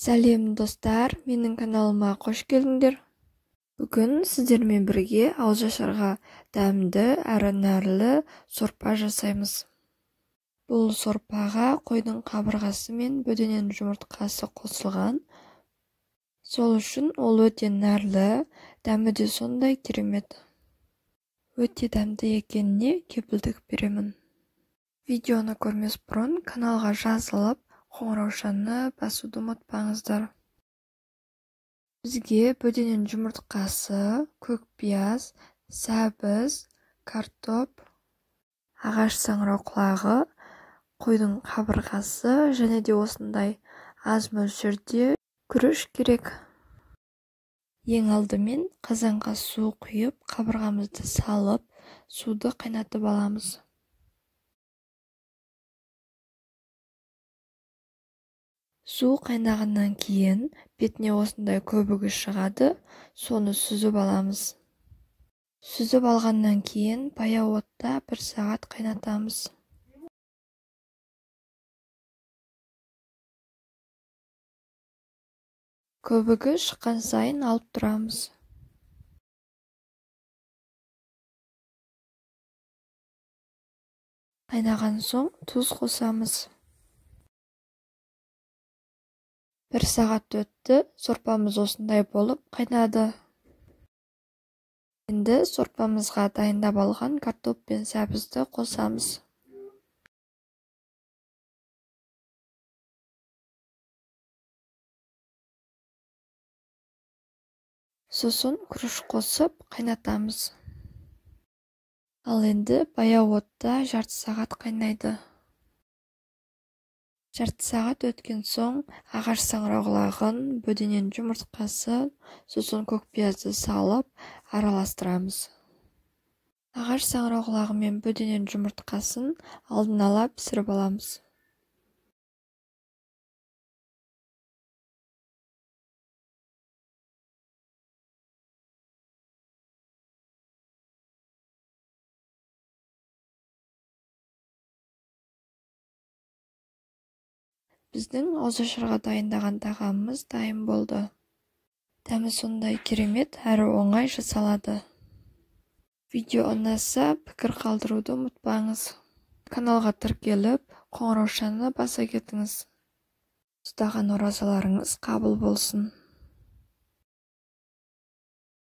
Сәлем достар, менің каналыма қош келдіңдер. Бүгін сіздермен бірге ауызашарға дәмді әрі нәрлі сорпа жасаймыз. Бұл сорпаға қойдың қабырғасы мен бөденен жұмыртқасы қосылған. Сол үшін ол өте нәрлі, дәмі де сондай керемет. Өте дәмді екеніне кепілдік беремін. Видеоны көрмес бұрын каналға жазылып, қоңыраушаны басуды ұмытпаңыздар. Бізге бөденен жұмыртқасы, көкпияз, сәбіз, картоп, ағаш саңырауқұлағы, қойдың қабырғасы және де осындай аз мөлшерде күріш керек. Ең алдымен қазанға су құйып, қабырғамызды салып, суды қайнатып аламыз. Су қайнағаннан кейін бетіне осындай көбігі шығады, соны сүзіп аламыз. Сүзіп алғаннан кейін баяу отта 1 сағат қайнатамыз. Көбігі шыққан сайын алып тұрамыз. Қайнаған соң тұз қосамыз. 1 сағат өтті, сорпамыз осындай болып қайнады. Енді сорпамызға дайындап алған картоп пен сәбізді қосамыз. Сосын күріш қосып қайнатамыз. Ал енді баяу отта 1/2 сағат қайнайды. 1/2 сағат өткен соң ағаш саңырауқұлағын, бөденен жұмыртқасы, сосын көкпиязды салып араластырамыз. Ағаш саңырауқұлағы мен бөденен жұмыртқасын алдын ала пісіріп аламыз. Біздің ауызашарға дайындаған тағамымыз дайын болды. Дәмі сондай керемет әрі оңай жасалады. Видео ұнаса, пікір қалдыруды ұмытпаңыз. Каналға тіркеліп, қоңыраушаны баса кетіңіз. Ұстаған оразаларыңыз қабыл болсын.